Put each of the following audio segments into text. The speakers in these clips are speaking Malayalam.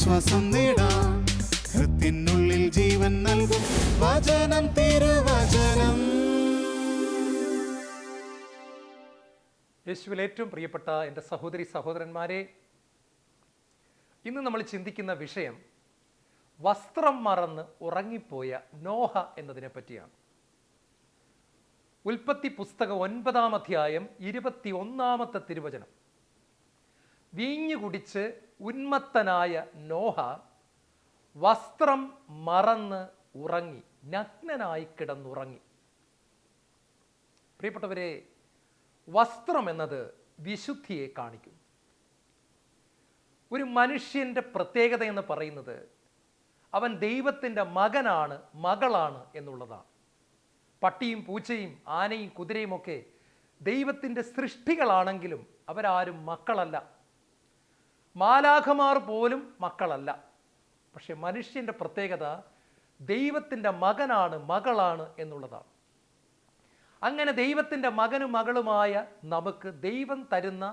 ആശ്വാസം നേടാം. ഹൃത്തിനുള്ളിൽ ജീവൻ നൽകും വചനം, തിരുവചനം. യേശുവിൽ ഏറ്റവും പ്രിയപ്പെട്ട എൻ്റെ സഹോദരി സഹോദരന്മാരെ, ഇന്ന് നമ്മൾ ചിന്തിക്കുന്ന വിഷയം വസ്ത്രം മറന്ന് ഉറങ്ങിപ്പോയ നോഹ എന്നതിനെ പറ്റിയാണ്. ഉൽപ്പത്തി പുസ്തകം 9-ാം അധ്യായം 21-ാമത്തെ തിരുവചനം. വീഞ്ഞു കുടിച്ച് ഉന്മത്തനായ നോഹ വസ്ത്രം മറന്ന് ഉറങ്ങി, നഗ്നനായി കിടന്നുറങ്ങി. പ്രിയപ്പെട്ടവരെ, വസ്ത്രം എന്നത് വിശുദ്ധിയെ കാണിക്കും. ഒരു മനുഷ്യൻ്റെ പ്രത്യേകത എന്ന് പറയുന്നത് അവൻ ദൈവത്തിൻ്റെ മകനാണ്, മകളാണ് എന്നുള്ളതാണ്. പട്ടിയും പൂച്ചയും ആനയും കുതിരയും ഒക്കെ ദൈവത്തിൻ്റെ സൃഷ്ടികളാണെങ്കിലും അവരാരും മക്കളല്ല. മാലാഖമാർ പോലും മക്കളല്ല. പക്ഷെ മനുഷ്യൻ്റെ പ്രത്യേകത ദൈവത്തിൻ്റെ മകനാണ്, മകളാണ് എന്നുള്ളതാണ്. അങ്ങനെ ദൈവത്തിൻ്റെ മകനും മകളുമായ നമുക്ക് ദൈവം തരുന്ന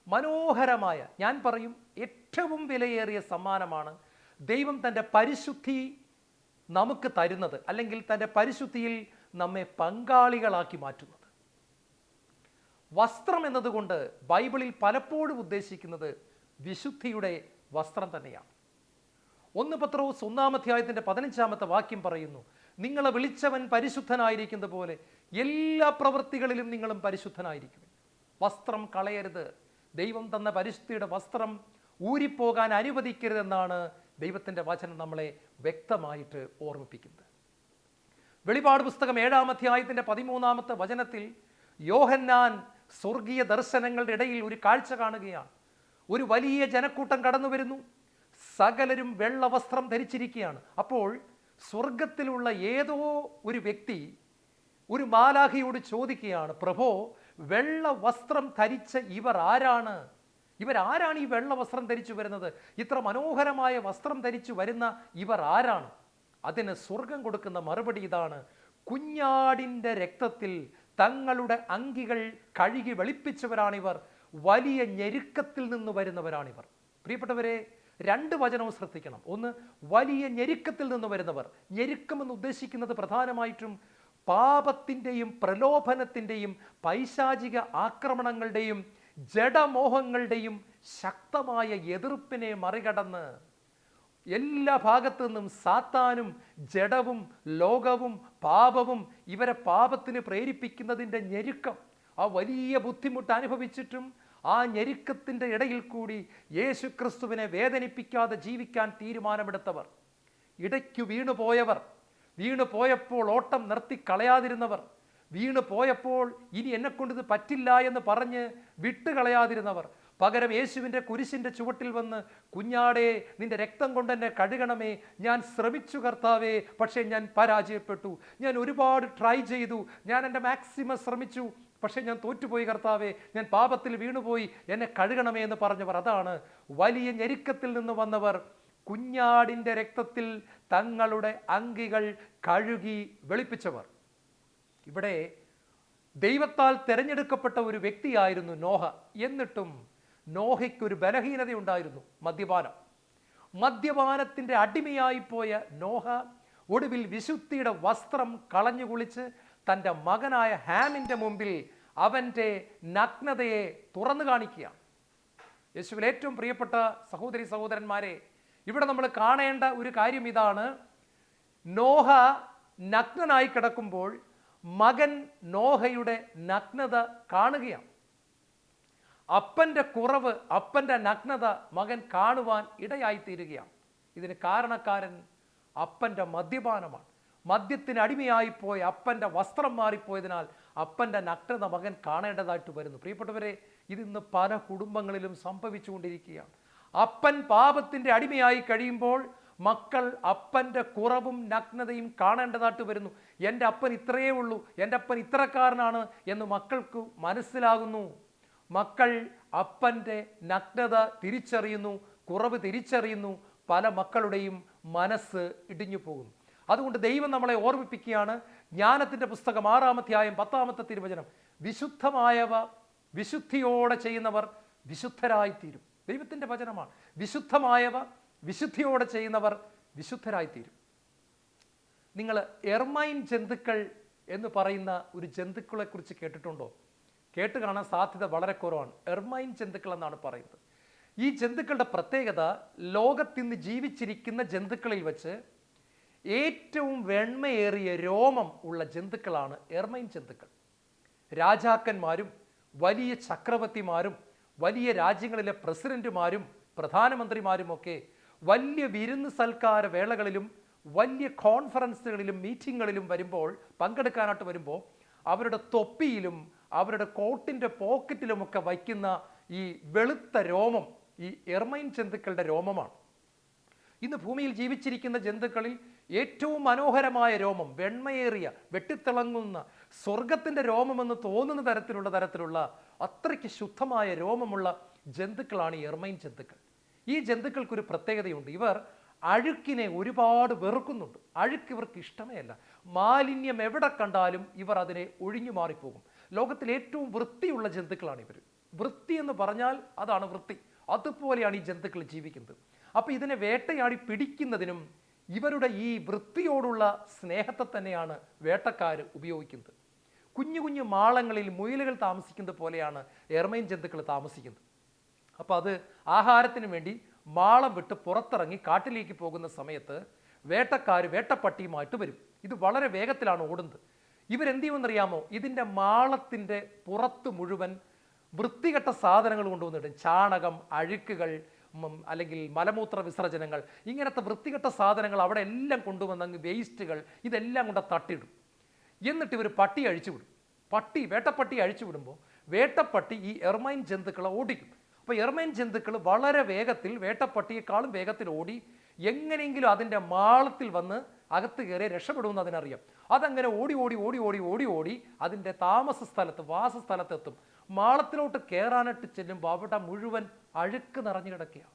മനോഹരമായ, ഞാൻ പറയും ഏറ്റവും വിലയേറിയ സമ്മാനമാണ് ദൈവം തൻ്റെ പരിശുദ്ധി നമുക്ക് തരുന്നത്, അല്ലെങ്കിൽ തൻ്റെ പരിശുദ്ധിയിൽ നമ്മെ പങ്കാളികളാക്കി മാറ്റുന്നത്. വസ്ത്രം എന്നതുകൊണ്ട് ബൈബിളിൽ പലപ്പോഴും ഉദ്ദേശിക്കുന്നത് വിശുദ്ധിയുടെ വസ്ത്രം തന്നെയാണ്. 1 പത്രോസ് 1-ാം അധ്യായത്തിൻ്റെ 15-ാമത്തെ വാക്യം പറയുന്നു, നിങ്ങളെ വിളിച്ചവൻ പരിശുദ്ധനായിരിക്കുന്നത് പോലെ എല്ലാ പ്രവൃത്തികളിലും നിങ്ങളും പരിശുദ്ധനായിരിക്കും. വസ്ത്രം കളയരുത്. ദൈവം തന്ന പരിശുദ്ധിയുടെ വസ്ത്രം ഊരിപ്പോകാൻ അനുവദിക്കരുതെന്നാണ് ദൈവത്തിൻ്റെ വചനം നമ്മളെ വ്യക്തമായിട്ട് ഓർമ്മിപ്പിക്കുന്നത്. വെളിപാട് പുസ്തകം 7-ാം അധ്യായത്തിൻ്റെ 13-ാമത്തെ വചനത്തിൽ യോഹന്നാൻ സ്വർഗീയ ദർശനങ്ങളുടെ ഇടയിൽ ഒരു കാഴ്ച കാണുകയാണ്. ഒരു വലിയ ജനക്കൂട്ടം കടന്നു വരുന്നു. സകലരും വെള്ള വസ്ത്രം ധരിച്ചിരിക്കുകയാണ്. അപ്പോൾ സ്വർഗത്തിലുള്ള ഏതോ ഒരു വ്യക്തി ഒരു മാലാഖയോട് ചോദിക്കുകയാണ്, പ്രഭോ, വെള്ള വസ്ത്രം ധരിച്ച ഇവർ ആരാണ്? ഇവരാരാണ് ഈ വെള്ള വസ്ത്രം ധരിച്ചു വരുന്നത്? ഇത്ര മനോഹരമായ വസ്ത്രം ധരിച്ചു വരുന്ന ഇവർ ആരാണ്? അതിന് സ്വർഗം കൊടുക്കുന്ന മറുപടി ഇതാണ്, കുഞ്ഞാടിൻ്റെ രക്തത്തിൽ തങ്ങളുടെ അങ്കികൾ കഴുകി വെളുപ്പിച്ചവരാണിവർ, വലിയ ഞെരുക്കത്തിൽ നിന്ന് വരുന്നവരാണിവർ. പ്രിയപ്പെട്ടവരെ, 2 വചനവും ശ്രദ്ധിക്കണം. ഒന്ന്, വലിയ ഞെരുക്കത്തിൽ നിന്ന് വരുന്നവർ. ഞെരുക്കമെന്ന് ഉദ്ദേശിക്കുന്നത് പ്രധാനമായിട്ടും പാപത്തിൻ്റെയും പ്രലോഭനത്തിൻ്റെയും പൈശാചിക ആക്രമണങ്ങളുടെയും ജഡമോഹങ്ങളുടെയും ശക്തമായ എതിർപ്പിനെ മറികടന്ന് എല്ലാ ഭാഗത്തു നിന്നും സാത്താനും ജഡവും ലോകവും പാപവും ഇവരെ പാപത്തിന് പ്രേരിപ്പിക്കുന്നതിൻ്റെ ഞെരുക്കം, ആ വലിയ ബുദ്ധിമുട്ട് അനുഭവിച്ചിട്ടും ആ ഞെരുക്കത്തിൻ്റെ ഇടയിൽ കൂടി യേശു ക്രിസ്തുവിനെ വേദനിപ്പിക്കാതെ ജീവിക്കാൻ തീരുമാനമെടുത്തവർ, ഇടയ്ക്കു വീണുപോയവർ, വീണുപോയപ്പോൾ ഓട്ടം നിർത്തിക്കളയാതിരുന്നവർ, വീണുപോയപ്പോൾ ഇനി എന്നെക്കൊണ്ടിത് പറ്റില്ല എന്ന് പറഞ്ഞ് വിട്ടുകളയാതിരുന്നവർ, പകരം യേശുവിൻ്റെ കുരിശിൻ്റെ ചുവട്ടിൽ വന്ന്, കുഞ്ഞാടേ, നിന്റെ രക്തം കൊണ്ട് എന്നെ കഴുകണമേ, ഞാൻ ശ്രമിച്ചു കർത്താവേ, പക്ഷേ ഞാൻ പരാജയപ്പെട്ടു, ഞാൻ ഒരുപാട് ട്രൈ ചെയ്തു, ഞാൻ എൻ്റെ മാക്സിമം ശ്രമിച്ചു, പക്ഷേ ഞാൻ തോറ്റുപോയി കർത്താവേ, ഞാൻ പാപത്തിൽ വീണുപോയി, എന്നെ കഴുകണമേ എന്ന് പറഞ്ഞവർ. അതാണ് വലിയ ഞെരുക്കത്തിൽ നിന്ന് വന്നവർ, കുഞ്ഞാടിൻ്റെ രക്തത്തിൽ തങ്ങളുടെ അങ്കികൾ കഴുകി വെളുപ്പിച്ചവർ. ഇവിടെ ദൈവത്താൽ തിരഞ്ഞെടുക്കപ്പെട്ട ഒരു വ്യക്തിയായിരുന്നു നോഹ. എന്നിട്ടും നോഹയ്ക്കൊരു ബലഹീനതയുണ്ടായിരുന്നു, മദ്യപാനം. മദ്യപാനത്തിൻ്റെ അടിമയായിപ്പോയ നോഹ ഒടുവിൽ വിശുദ്ധിയുടെ വസ്ത്രം കളഞ്ഞു കുളിച്ച് തൻ്റെ മകനായ ഹാമിൻ്റെ മുമ്പിൽ അവൻ്റെ നഗ്നതയെ തുറന്നു കാണിക്കുകയാണ്. യേശുവിൽ ഏറ്റവും പ്രിയപ്പെട്ട സഹോദരി സഹോദരന്മാരെ, ഇവിടെ നമ്മൾ കാണേണ്ട ഒരു കാര്യം ഇതാണ്. നോഹ നഗ്നനായി കിടക്കുമ്പോൾ മകൻ നോഹയുടെ നഗ്നത കാണുകയാണ്. അപ്പൻ്റെ കുറവ്, അപ്പൻ്റെ നഗ്നത മകൻ കാണുവാൻ ഇടയായിത്തീരുകയാണ്. ഇതിന് കാരണക്കാരൻ അപ്പൻ്റെ മദ്യപാനമാണ്. മദ്യത്തിന് അടിമയായിപ്പോയ അപ്പൻ്റെ വസ്ത്രം മാറിപ്പോയതിനാൽ അപ്പൻ്റെ നഗ്നത മകൻ കാണേണ്ടതായിട്ട് വരുന്നു. പ്രിയപ്പെട്ടവരെ, ഇതിന്ന് പല കുടുംബങ്ങളിലും സംഭവിച്ചുകൊണ്ടിരിക്കുകയാണ്. അപ്പൻ പാപത്തിൻ്റെ അടിമയായി കഴിയുമ്പോൾ മക്കൾ അപ്പൻ്റെ കുറവും നഗ്നതയും കാണേണ്ടതായിട്ട് വരുന്നു. എൻ്റെ അപ്പൻ ഇത്രയേ ഉള്ളൂ, എൻ്റെ അപ്പൻ ഇത്രക്കാരനാണ് എന്ന് മക്കൾക്ക് മനസ്സിലാകുന്നു. മക്കൾ അപ്പൻ്റെ നഗ്നത തിരിച്ചറിയുന്നു, കുറവ് തിരിച്ചറിയുന്നു. പല മക്കളുടെയും മനസ്സ് ഇടിഞ്ഞു പോകുന്നു. അതുകൊണ്ട് ദൈവം നമ്മളെ ഓർമ്മിപ്പിക്കുകയാണ്. ജ്ഞാനത്തിൻ്റെ പുസ്തകം 6-ാം അധ്യായം 10-ാമത്തെ തിരുവചനം, വിശുദ്ധമായവ വിശുദ്ധിയോടെ ചെയ്യുന്നവർ വിശുദ്ധരായിത്തീരും. ദൈവത്തിൻ്റെ വചനമാണ്. വിശുദ്ധമായവ വിശുദ്ധിയോടെ ചെയ്യുന്നവർ വിശുദ്ധരായിത്തീരും. നിങ്ങൾ എർമൈൻ ജന്തുക്കൾ എന്ന് പറയുന്ന ഒരു ജന്തുക്കളെക്കുറിച്ച് കേട്ടിട്ടുണ്ടോ? കേട്ട് കാണാൻ സാധ്യത വളരെ കുറവാണ്. എർമൈൻ ജന്തുക്കൾ എന്നാണ് പറയുന്നത്. ഈ ജന്തുക്കളുടെ പ്രത്യേകത, ലോകത്തിന്ന് ജീവിച്ചിരിക്കുന്ന ജന്തുക്കളിൽ വെച്ച് ഏറ്റവും വെണ്മയേറിയ രോമം ഉള്ള ജന്തുക്കളാണ് എർമൈൻ ജന്തുക്കൾ. രാജാക്കന്മാരും വലിയ ചക്രവർത്തിമാരും വലിയ രാജ്യങ്ങളിലെ പ്രസിഡന്റുമാരും പ്രധാനമന്ത്രിമാരുമൊക്കെ വലിയ വിരുന്ന് സൽക്കാര വേളകളിലും വലിയ കോൺഫറൻസുകളിലും മീറ്റിങ്ങുകളിലും വരുമ്പോൾ, പങ്കെടുക്കാനായിട്ട് വരുമ്പോൾ, അവരുടെ തൊപ്പിയിലും അവരുടെ കോട്ടിൻ്റെ പോക്കറ്റിലുമൊക്കെ വയ്ക്കുന്ന ഈ വെളുത്ത രോമം ഈ എർമൈൻ ജന്തുക്കളുടെ രോമമാണ്. ഇന്ന് ഭൂമിയിൽ ജീവിച്ചിരിക്കുന്ന ജന്തുക്കളിൽ ഏറ്റവും മനോഹരമായ രോമം, വെണ്മയേറിയ വെട്ടിത്തിളങ്ങുന്ന സ്വർഗത്തിൻ്റെ രോമമെന്ന് തോന്നുന്ന തരത്തിലുള്ള അത്രയ്ക്ക് ശുദ്ധമായ രോമമുള്ള ജന്തുക്കളാണ് ഈ എർമൈൻ ജന്തുക്കൾ. ഈ ജന്തുക്കൾക്കൊരു പ്രത്യേകതയുണ്ട്. ഇവർ അഴുക്കിനെ ഒരുപാട് വെറുക്കുന്നുണ്ട്. അഴുക്ക് ഇവർക്ക് ഇഷ്ടമേ അല്ല. മാലിന്യം എവിടെ കണ്ടാലും ഇവർ അതിനെ ഒഴിഞ്ഞു മാറിപ്പോകും. ലോകത്തിലെ ഏറ്റവും വൃത്തിയുള്ള ജന്തുക്കളാണ് ഇവർ. വൃത്തി എന്ന് പറഞ്ഞാൽ അതാണ് വൃത്തി. അതുപോലെയാണ് ഈ ജന്തുക്കൾ ജീവിക്കുന്നത്. അപ്പോൾ ഇതിനെ വേട്ടയാടി പിടിക്കുന്നതിനും ഇവരുടെ ഈ വൃത്തിയോടുള്ള സ്നേഹത്തെ തന്നെയാണ് വേട്ടക്കാർ ഉപയോഗിക്കുന്നത്. കുഞ്ഞു കുഞ്ഞു മാളങ്ങളിൽ മുയലുകൾ താമസിക്കുന്നത് പോലെയാണ് എർമൈൻ ജന്തുക്കൾ താമസിക്കുന്നത്. അപ്പോൾ അത് ആഹാരത്തിന് വേണ്ടി മാളം വിട്ട് പുറത്തിറങ്ങി കാട്ടിലേക്ക് പോകുന്ന സമയത്ത് വേട്ടക്കാർ വേട്ടപ്പട്ടിയുമായിട്ട് വരും. ഇത് വളരെ വേഗത്തിലാണ് ഓടുന്നത്. ഇവരെന്ത് ചെയ്യുമെന്നറിയാമോ? ഇതിൻ്റെ മാളത്തിൻ്റെ പുറത്ത് മുഴുവൻ വൃത്തികെട്ട സാധനങ്ങൾ കൊണ്ടുവന്നിടും. ചാണകം, അഴുക്കുകൾ, അല്ലെങ്കിൽ മലമൂത്ര വിസർജനങ്ങൾ, ഇങ്ങനത്തെ വൃത്തികെട്ട സാധനങ്ങൾ അവിടെ എല്ലാം കൊണ്ടുവന്ന് വേസ്റ്റുകൾ ഇതെല്ലാം കൊണ്ട് തട്ടിയിടും. എന്നിട്ട് ഇവർ പട്ടി അഴിച്ചുവിടും. വേട്ടപ്പട്ടി അഴിച്ചുവിടുമ്പോൾ വേട്ടപ്പട്ടി ഈ എർമൈൻ ജന്തുക്കളെ ഓടിക്കും. അപ്പോൾ എർമൈൻ ജന്തുക്കൾ വളരെ വേഗത്തിൽ, വേട്ടപ്പട്ടിയേക്കാളും വേഗത്തിൽ ഓടി എങ്ങനെയെങ്കിലും അതിൻ്റെ മാളത്തിൽ വന്ന് അകത്ത് കയറി രക്ഷപ്പെടുമെന്ന് അതിനറിയാം. അതങ്ങനെ ഓടി ഓടി ഓടി ഓടി ഓടി ഓടി അതിൻ്റെ താമസ സ്ഥലത്ത്, വാസസ്ഥലത്തെത്തും. മാളത്തിലോട്ട് കയറാനായിട്ട് ചെല്ലുമ്പോൾ അവിടെ മുഴുവൻ അഴുക്ക് നിറഞ്ഞു കിടക്കുകയാണ്.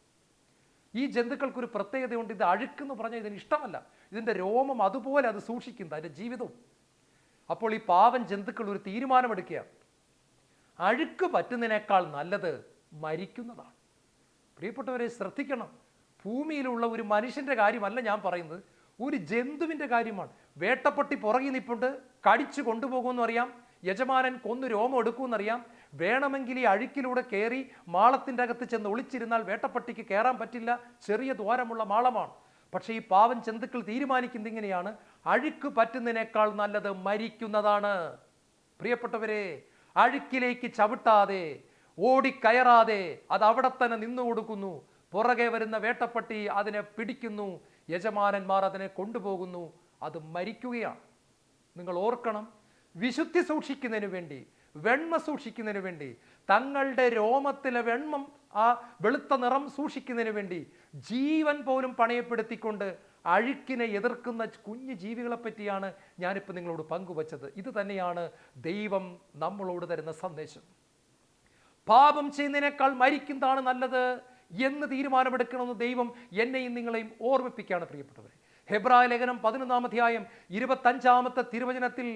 ഈ ജന്തുക്കൾക്കൊരു പ്രത്യേകതയുണ്ട്. ഇത് അഴുക്കെന്ന് പറഞ്ഞാൽ ഇതിന് ഇഷ്ടമല്ല. ഇതിൻ്റെ രോമം അതുപോലെ അത് സൂക്ഷിക്കുന്നത്, അതിൻ്റെ ജീവിതവും. അപ്പോൾ ഈ പാവൻ ജന്തുക്കൾ ഒരു തീരുമാനമെടുക്കുകയാണ്. അഴുക്ക് പറ്റുന്നതിനേക്കാൾ നല്ലത് മരിക്കുന്നതാണ്. പ്രിയപ്പെട്ടവരെ, ശ്രദ്ധിക്കണം. ഭൂമിയിലുള്ള ഒരു മനുഷ്യൻ്റെ കാര്യമല്ല ഞാൻ പറയുന്നത്, ഒരു ജന്തുവിൻ്റെ കാര്യമാണ്. വേട്ടപ്പട്ടി പുറകിൽ നിൽപ്പുണ്ട്, കടിച്ചു കൊണ്ടുപോകുമെന്ന് അറിയാം, യജമാനൻ കൊന്നു രോമം എടുക്കുമെന്നറിയാം. വേണമെങ്കിൽ ഈ അഴുക്കിലൂടെ കയറി മാളത്തിൻ്റെ അകത്ത് ചെന്ന് ഒളിച്ചിരുന്നാൽ വേട്ടപ്പട്ടിക്ക് കയറാൻ പറ്റില്ല, ചെറിയ ദ്വാരമുള്ള മാളമാണ്. പക്ഷേ ഈ പാവൻ ജന്തുക്കൾ തീരുമാനിക്കുന്നത് ഇങ്ങനെയാണ്: അഴുക്ക് പറ്റുന്നതിനേക്കാൾ നല്ലത് മരിക്കുന്നതാണ്. പ്രിയപ്പെട്ടവരെ, അഴുക്കിലേക്ക് ചവിട്ടാതെ, ഓടിക്കയറാതെ അത് അവിടെ തന്നെ നിന്നു കൊടുക്കുന്നു. പുറകെ വരുന്ന വേട്ടപ്പട്ടി അതിനെ പിടിക്കുന്നു, യജമാനന്മാർ അതിനെ കൊണ്ടുപോകുന്നു, അത് മരിക്കുകയാണ്. നിങ്ങൾ ഓർക്കണം, വിശുദ്ധി സൂക്ഷിക്കുന്നതിന് വേണ്ടി, വെണ്മ സൂക്ഷിക്കുന്നതിന് വേണ്ടി, തങ്ങളുടെ രോമത്തിലെ വെണ്മം, ആ വെളുത്ത നിറം സൂക്ഷിക്കുന്നതിന് വേണ്ടി ജീവൻ പോലും പണയപ്പെടുത്തിക്കൊണ്ട് അഴുക്കിനെ എതിർക്കുന്ന കുഞ്ഞു ജീവികളെ പറ്റിയാണ് ഞാനിപ്പോൾ നിങ്ങളോട് പങ്കുവച്ചത്. ഇത് തന്നെയാണ് ദൈവം നമ്മളോട് തരുന്ന സന്ദേശം. പാപം ചെയ്യുന്നതിനേക്കാൾ മരിക്കുന്നതാണ് നല്ലത് എന്ന് തീരുമാനമെടുക്കണമെന്ന് ദൈവം എന്നെയും നിങ്ങളെയും ഓർമ്മിപ്പിക്കുകയാണ്. പ്രിയപ്പെട്ടവരെ, ഹെബ്രായ ലേഖനം 11-ാം അധ്യായം 25-ാമത്തെ തിരുവചനത്തിൽ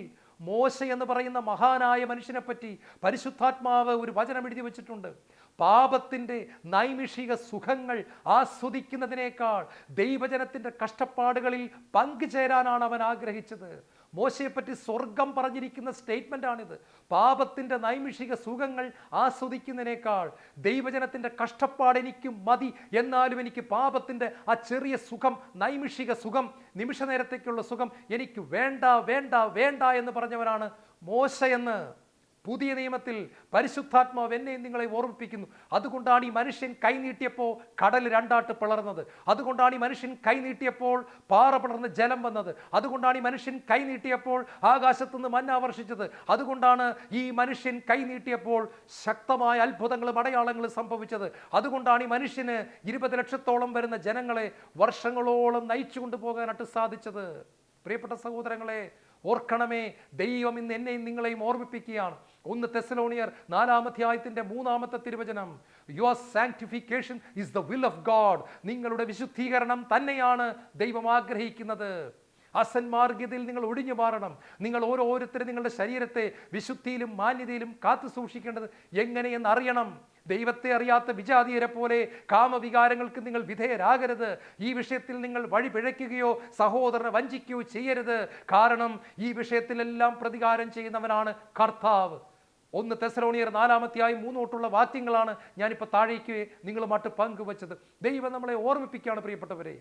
മോശ എന്ന് പറയുന്ന മഹാനായ മനുഷ്യനെ പറ്റി പരിശുദ്ധാത്മാവ് ഒരു വചനം എഴുതി വച്ചിട്ടുണ്ട്. പാപത്തിൻ്റെ നൈമിഷിക സുഖങ്ങൾ ആസ്വദിക്കുന്നതിനേക്കാൾ ദൈവജനത്തിൻ്റെ കഷ്ടപ്പാടുകളിൽ പങ്കുചേരാനാണ് അവൻ ആഗ്രഹിച്ചത്. മോശയെപ്പറ്റി സ്വർഗം പറഞ്ഞിരിക്കുന്ന സ്റ്റേറ്റ്മെൻ്റാണിത്. പാപത്തിൻ്റെ നൈമിഷിക സുഖങ്ങൾ ആസ്വദിക്കുന്നതിനേക്കാൾ ദൈവജനത്തിൻ്റെ കഷ്ടപ്പാട് എനിക്ക് മതി, എന്നാലും എനിക്ക് പാപത്തിൻ്റെ ആ ചെറിയ സുഖം, നൈമിഷിക സുഖം, നിമിഷ നേരത്തേക്കുള്ള സുഖം എനിക്ക് വേണ്ട വേണ്ട വേണ്ട എന്ന് പറഞ്ഞവനാണ് മോശയെന്ന് പുതിയ നിയമത്തിൽ പരിശുദ്ധാത്മാവ് എന്നെയും നിങ്ങളെ ഓർമ്മിപ്പിക്കുന്നു. അതുകൊണ്ടാണ് ഈ മനുഷ്യൻ കൈനീട്ടിയപ്പോൾ കടൽ രണ്ടായിട്ട് പിളർന്നത്. അതുകൊണ്ടാണ് ഈ മനുഷ്യൻ കൈനീട്ടിയപ്പോൾ പാറ പിളർന്ന് ജലം വന്നത്. അതുകൊണ്ടാണ് ഈ മനുഷ്യൻ കൈനീട്ടിയപ്പോൾ ആകാശത്തുനിന്ന് മന്ന വർഷിച്ചത്. അതുകൊണ്ടാണ് ഈ മനുഷ്യൻ കൈനീട്ടിയപ്പോൾ ശക്തമായ അത്ഭുതങ്ങളും അടയാളങ്ങളും സംഭവിച്ചത്. അതുകൊണ്ടാണ് ഈ മനുഷ്യന് 20 ലക്ഷത്തോളം വരുന്ന ജനങ്ങളെ വർഷങ്ങളോളം നയിച്ചു കൊണ്ടുപോകാനായിട്ട് സാധിച്ചത്. പ്രിയപ്പെട്ട സഹോദരങ്ങളെ, ഓർക്കണമേ, ദൈവം ഇന്ന് എന്നെയും നിങ്ങളെയും ഓർമ്മിപ്പിക്കുകയാണ്. 1 തെസ്സലോനിയർ 4-ാം അധ്യായത്തിന്റെ 3-ാമത്തെ തിരുവചനം, your sanctification is the will of God. നിങ്ങളുടെ വിശുദ്ധീകരണം തന്നെയാണ് ദൈവം ആഗ്രഹിക്കുന്നത്. അസന്മാർഗ്ഗതയിൽ നിങ്ങൾ ഒഴിഞ്ഞു മാറണം. നിങ്ങൾ ഓരോരുത്തരും നിങ്ങളുടെ ശരീരത്തെ വിശുദ്ധിയിലും മാന്യതയിലും കാത്തു സൂക്ഷിക്കേണ്ടത് എങ്ങനെയെന്ന് അറിയണം. ദൈവത്തെ അറിയാത്ത വിജാതീയരെ പോലെ കാമവികാരങ്ങൾക്ക് നിങ്ങൾ വിധേയരാകരുത്. ഈ വിഷയത്തിൽ നിങ്ങൾ വഴി പിഴയ്ക്കുകയോ സഹോദരനെ വഞ്ചിക്കുകയോ ചെയ്യരുത്. കാരണം ഈ വിഷയത്തിലെല്ലാം പ്രതികാരം ചെയ്യുന്നവനാണ് കർത്താവ്. 1 തെസ്സലോനിയർ 4:3 വാക്യങ്ങളാണ് ഞാനിപ്പോൾ താഴേക്ക് നിങ്ങളുമായിട്ട് പങ്കുവച്ചത്. ദൈവം നമ്മളെ ഓർമ്മിപ്പിക്കുകയാണ് പ്രിയപ്പെട്ടവരെ.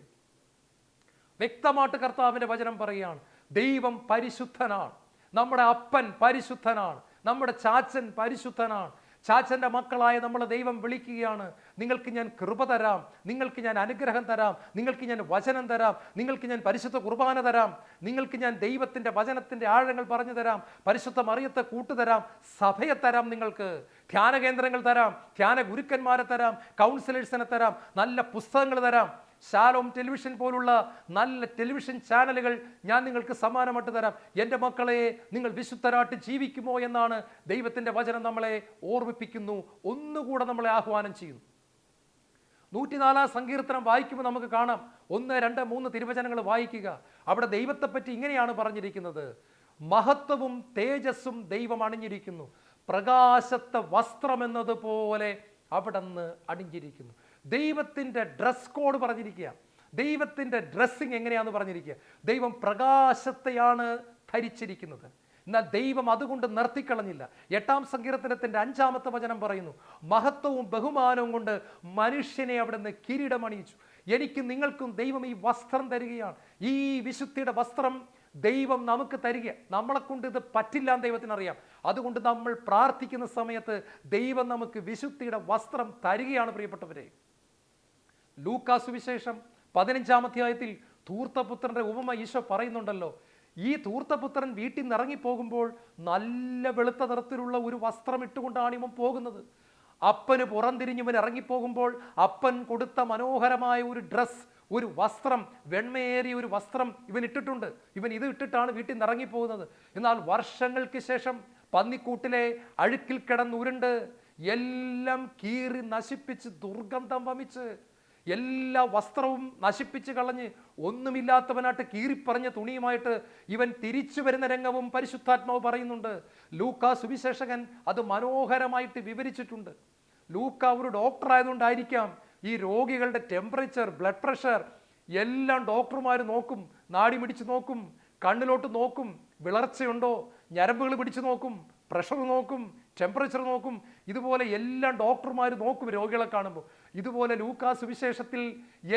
വ്യക്തമായിട്ട് കർത്താവിൻ്റെ വചനം പറയുകയാണ്, ദൈവം പരിശുദ്ധനാണ്, നമ്മുടെ അപ്പൻ പരിശുദ്ധനാണ്, നമ്മുടെ ചാച്ചൻ പരിശുദ്ധനാണ്. ചാച്ചൻ്റെ മക്കളായ നമ്മളെ ദൈവം വിളിക്കുകയാണ്, നിങ്ങൾക്ക് ഞാൻ കൃപ തരാം, നിങ്ങൾക്ക് ഞാൻ അനുഗ്രഹം തരാം, നിങ്ങൾക്ക് ഞാൻ വചനം തരാം, നിങ്ങൾക്ക് ഞാൻ പരിശുദ്ധ കുർബാന തരാം, നിങ്ങൾക്ക് ഞാൻ ദൈവത്തിൻ്റെ വചനത്തിൻ്റെ ആഴങ്ങൾ പറഞ്ഞു തരാം, പരിശുദ്ധ മറിയത്തെ കൂട്ടുതരാം, സഭയെ തരാം, നിങ്ങൾക്ക് ധ്യാന കേന്ദ്രങ്ങൾ തരാം, ധ്യാന ഗുരുക്കന്മാരെ തരാം, കൗൺസിലേഴ്സിനെ തരാം, നല്ല പുസ്തകങ്ങൾ തരാം, ഷാലോം ടെലിവിഷൻ പോലുള്ള നല്ല ടെലിവിഷൻ ചാനലുകൾ ഞാൻ നിങ്ങൾക്ക് സമ്മാനമായിട്ട് തരാം. എൻ്റെ മക്കളെ, നിങ്ങൾ വിശുദ്ധരായിട്ട് ജീവിക്കുമോ എന്നാണ് ദൈവത്തിൻ്റെ വചനം നമ്മളെ ഓർമ്മിപ്പിക്കുന്നു, ഒന്നുകൂടെ നമ്മളെ ആഹ്വാനം ചെയ്യുന്നു. 104 സങ്കീർത്തനം വായിക്കുമ്പോൾ നമുക്ക് കാണാം, 1, 2, 3 തിരുവചനങ്ങൾ വായിക്കുക. അവിടെ ദൈവത്തെപ്പറ്റി ഇങ്ങനെയാണ് പറഞ്ഞിരിക്കുന്നത്, മഹത്വവും തേജസ്സും ദൈവം അണിഞ്ഞിരിക്കുന്നു, പ്രകാശത്തെ വസ്ത്രം എന്നതുപോലെ അവിടെ നിന്ന് അണിഞ്ഞിരിക്കുന്നു. ദൈവത്തിൻ്റെ ഡ്രസ് കോഡ് പറഞ്ഞിരിക്കുക, ദൈവത്തിൻ്റെ ഡ്രസ്സിങ് എങ്ങനെയാണെന്ന് പറഞ്ഞിരിക്കുക. ദൈവം പ്രകാശത്തെയാണ് ധരിച്ചിരിക്കുന്നത്. എന്നാൽ ദൈവം അതുകൊണ്ട് നിർത്തിക്കളഞ്ഞില്ല. 8-ാം സങ്കീർത്തനത്തിൻ്റെ 5-ാമത്തെ വചനം പറയുന്നു, മഹത്വവും ബഹുമാനവും കൊണ്ട് മനുഷ്യനെ അവിടെ നിന്ന് കിരീടമണിയിച്ചു. എനിക്കും നിങ്ങൾക്കും ദൈവം ഈ വസ്ത്രം തരികയാണ്. ഈ വിശുദ്ധിയുടെ വസ്ത്രം ദൈവം നമുക്ക് തരിക. നമ്മളെ കൊണ്ട് ഇത് പറ്റില്ല എന്ന് ദൈവത്തിനറിയാം. അതുകൊണ്ട് നമ്മൾ പ്രാർത്ഥിക്കുന്ന സമയത്ത് ദൈവം നമുക്ക് വിശുദ്ധിയുടെ വസ്ത്രം തരികയാണ് പ്രിയപ്പെട്ടവരെ. ലൂക്കാ സുവിശേഷം 15-ാം അധ്യായത്തിൽ ധൂർത്തപുത്രൻ്റെ ഉപമ ഈശോ പറയുന്നുണ്ടല്ലോ. ഈ ധൂർത്തപുത്രൻ വീട്ടിൽ നിന്ന് ഇറങ്ങിപ്പോകുമ്പോൾ നല്ല വെളുത്ത നിറത്തിലുള്ള ഒരു വസ്ത്രം ഇട്ടുകൊണ്ടാണ് ഇവൻ പോകുന്നത്. അപ്പന് പുറംതിരിഞ്ഞിവൻ ഇറങ്ങിപ്പോകുമ്പോൾ അപ്പൻ കൊടുത്ത മനോഹരമായ ഒരു ഡ്രസ്, ഒരു വസ്ത്രം, വെണ്മയേറിയ ഒരു വസ്ത്രം ഇവൻ ഇട്ടിട്ടുണ്ട്. ഇവൻ ഇത് ഇട്ടിട്ടാണ് വീട്ടിൽ നിന്ന് ഇറങ്ങിപ്പോകുന്നത്. എന്നാൽ വർഷങ്ങൾക്ക് ശേഷം പന്നിക്കൂട്ടിലെ അഴുക്കിൽ കിടന്നുരുണ്ട് എല്ലാം കീറി നശിപ്പിച്ച് ദുർഗന്ധം വമിച്ച് എല്ലാ വസ്ത്രവും നശിപ്പിച്ച് കളഞ്ഞ് ഒന്നുമില്ലാത്തവനായിട്ട് കീറിപ്പറഞ്ഞ തുണിയുമായിട്ട് ഇവൻ തിരിച്ചു വരുന്ന രംഗവും പരിശുദ്ധാത്മാവ് പറയുന്നുണ്ട്. ലൂക്കാ സുവിശേഷകൻ അത് മനോഹരമായിട്ട് വിവരിച്ചിട്ടുണ്ട്. ലൂക്ക ഒരു ഡോക്ടർ ആയതുകൊണ്ടായിരിക്കാം ഈ രോഗികളുടെ ടെമ്പറേച്ചർ, ബ്ലഡ് പ്രഷർ എല്ലാം ഡോക്ടർമാർ നോക്കും, നാടി പിടിച്ച് നോക്കും, കണ്ണിലോട്ട് നോക്കും, വിളർച്ചയുണ്ടോ, ഞരമ്പുകൾ പിടിച്ച് നോക്കും, പ്രഷർ നോക്കും, ടെമ്പറേച്ചർ നോക്കും. ഇതുപോലെ എല്ലാം ഡോക്ടർമാർ നോക്കും രോഗികളെ കാണുമ്പോൾ. ഇതുപോലെ ലൂക്കാ സുവിശേഷത്തിൽ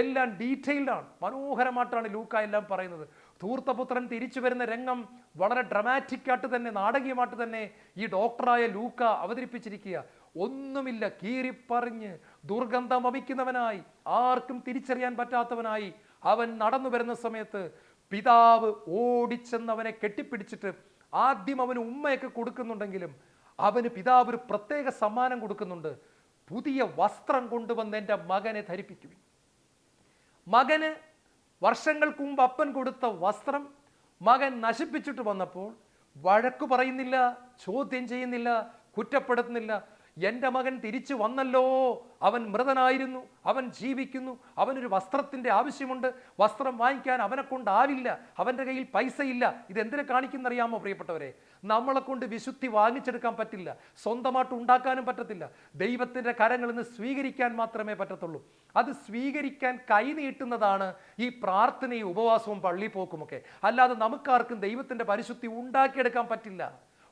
എല്ലാം ഡീറ്റെയിൽഡാണ്, മനോഹരമായിട്ടാണ് ലൂക്ക എല്ലാം പറയുന്നത്. ധൂർത്തപുത്രൻ തിരിച്ചു വരുന്ന രംഗം വളരെ ഡ്രമാറ്റിക്കായിട്ട് തന്നെ, നാടകീയമായിട്ട് തന്നെ ഈ ഡോക്ടറായ ലൂക്ക അവതരിപ്പിച്ചിരിക്കുക. ഒന്നുമില്ല, കീറിപ്പറിഞ്ഞ് ദുർഗന്ധം വമിക്കുന്നവനായി, ആർക്കും തിരിച്ചറിയാൻ പറ്റാത്തവനായി അവൻ നടന്നു വരുന്ന സമയത്ത് പിതാവ് ഓടിച്ചെന്നവനെ കെട്ടിപ്പിടിച്ചിട്ട് ആദ്യം അവന് ഉമ്മയൊക്കെ കൊടുക്കുന്നുണ്ടെങ്കിലും അവന് പിതാവ് ഒരു പ്രത്യേക സമ്മാനം കൊടുക്കുന്നുണ്ട്. പുതിയ വസ്ത്രം കൊണ്ടുവന്ന് എൻ്റെ മകനെ ധരിപ്പിക്കുവിൻ. മകന് വർഷങ്ങൾക്ക് മുമ്പ് അപ്പൻ കൊടുത്ത വസ്ത്രം മകൻ നശിപ്പിച്ചിട്ട് വന്നപ്പോൾ വഴക്കു പറയുന്നില്ല, ചോദ്യം ചെയ്യുന്നില്ല, കുറ്റപ്പെടുത്തുന്നില്ല. എൻ്റെ മകൻ തിരിച്ചു വന്നല്ലോ, അവൻ മൃതനായിരുന്നു, അവൻ ജീവിക്കുന്നു, അവനൊരു വസ്ത്രത്തിൻ്റെ ആവശ്യമുണ്ട്, വസ്ത്രം വാങ്ങിക്കാൻ അവനെ കൊണ്ടാവില്ല, അവൻ്റെ കയ്യിൽ പൈസയില്ല. ഇതെന്തിനെ കാണിക്കുന്നറിയാമോ പ്രിയപ്പെട്ടവരെ? നമ്മളെ കൊണ്ട് വിശുദ്ധി വാങ്ങിച്ചെടുക്കാൻ പറ്റില്ല, സ്വന്തമായിട്ട് ഉണ്ടാക്കാനും പറ്റത്തില്ല. ദൈവത്തിൻ്റെ കരങ്ങളിൽ നിന്ന് സ്വീകരിക്കാൻ മാത്രമേ പറ്റത്തുള്ളൂ. അത് സ്വീകരിക്കാൻ കൈ നീട്ടുന്നതാണ് ഈ പ്രാർത്ഥനയും ഉപവാസവും പള്ളിപ്പോക്കുമൊക്കെ. അല്ലാതെ നമുക്കാർക്കും ദൈവത്തിൻ്റെ പരിശുദ്ധി ഉണ്ടാക്കിയെടുക്കാൻ പറ്റില്ല.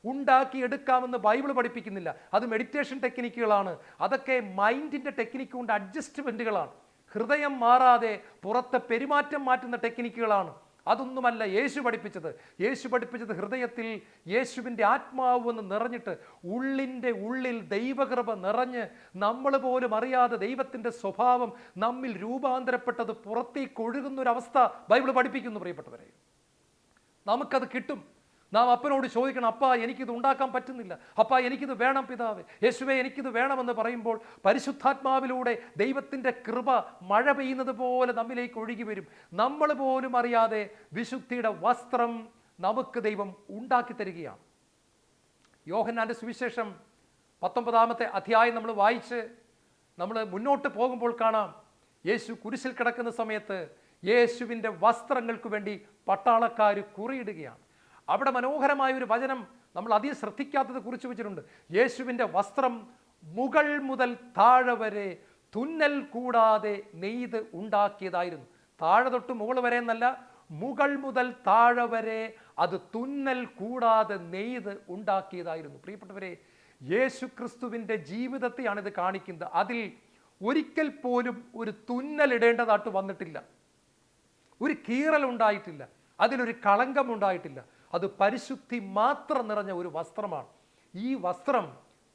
ഉണ്ടാക്കിയെടുക്കാമെന്ന് ബൈബിൾ പഠിപ്പിക്കുന്നില്ല. അത് മെഡിറ്റേഷൻ ടെക്നിക്കുകളാണ്, അതൊക്കെ മൈൻഡിൻ്റെ ടെക്നിക്ക് കൊണ്ട് അഡ്ജസ്റ്റ്മെൻറ്റുകളാണ്. ഹൃദയം മാറാതെ പുറത്തെ പെരുമാറ്റം മാറ്റുന്ന ടെക്നിക്കുകളാണ്. അതൊന്നുമല്ല യേശു പഠിപ്പിച്ചത്. യേശു പഠിപ്പിച്ചത് ഹൃദയത്തിൽ യേശുവിൻ്റെ ആത്മാവ് എന്ന് നിറഞ്ഞിട്ട് ഉള്ളിൻ്റെ ഉള്ളിൽ ദൈവകൃപ നിറഞ്ഞ് നമ്മൾ പോലും അറിയാതെ ദൈവത്തിൻ്റെ സ്വഭാവം നമ്മിൽ രൂപാന്തരപ്പെട്ടത് പുറത്തേക്ക് ഒഴുകുന്നൊരവസ്ഥ ബൈബിൾ പഠിപ്പിക്കുന്നു പ്രിയപ്പെട്ടവരെ. നമുക്കത് കിട്ടും. നാം അപ്പനോട് ചോദിക്കണം, അപ്പാ എനിക്കിത് ഉണ്ടാക്കാൻ പറ്റുന്നില്ല, അപ്പാ എനിക്കിത് വേണം പിതാവേ, യേശുവേ എനിക്കിത് വേണമെന്ന് പറയുമ്പോൾ പരിശുദ്ധാത്മാവിലൂടെ ദൈവത്തിൻ്റെ കൃപ മഴ പെയ്യുന്നത് പോലെ നമ്മിലേക്ക് ഒഴുകി വരും. നമ്മൾ പോലും അറിയാതെ വിശുദ്ധിയുടെ വസ്ത്രം നമുക്ക് ദൈവം ഉണ്ടാക്കി തരികയാണ്. യോഹന്നാൻ്റെ സുവിശേഷം 19-ാമത്തെ അധ്യായം നമ്മൾ വായിച്ച് നമ്മൾ മുന്നോട്ട് പോകുമ്പോൾ കാണാം, യേശു കുരിശിൽ കിടക്കുന്ന സമയത്ത് യേശുവിൻ്റെ വസ്ത്രങ്ങൾക്ക് വേണ്ടി പട്ടാളക്കാർ കുറിയിടുകയാണ്. അവിടെ മനോഹരമായ ഒരു വചനം നമ്മൾ അധികം ശ്രദ്ധിക്കാത്തത് കുറിച്ച് വെച്ചിട്ടുണ്ട്. യേശുവിൻ്റെ വസ്ത്രം മുകൾ മുതൽ താഴെ വരെ തുന്നൽ കൂടാതെ നെയ്ത് ഉണ്ടാക്കിയതായിരുന്നു. താഴെ തൊട്ട് മുകൾ വരെ എന്നല്ല, മുകൾ മുതൽ താഴെ വരെ അത് തുന്നൽ കൂടാതെ നെയ്ത് ഉണ്ടാക്കിയതായിരുന്നു. പ്രിയപ്പെട്ടവരെ, യേശു ക്രിസ്തുവിൻ്റെ ജീവിതത്തെയാണ് ഇത് കാണിക്കുന്നത്. അതിൽ ഒരിക്കൽ പോലും ഒരു തുന്നൽ ഇടേണ്ടതായിട്ട് വന്നിട്ടില്ല, ഒരു കീറൽ ഉണ്ടായിട്ടില്ല, അതിലൊരു കളങ്കം ഉണ്ടായിട്ടില്ല. അത് പരിശുദ്ധി മാത്രം നിറഞ്ഞ ഒരു വസ്ത്രമാണ്. ഈ വസ്ത്രം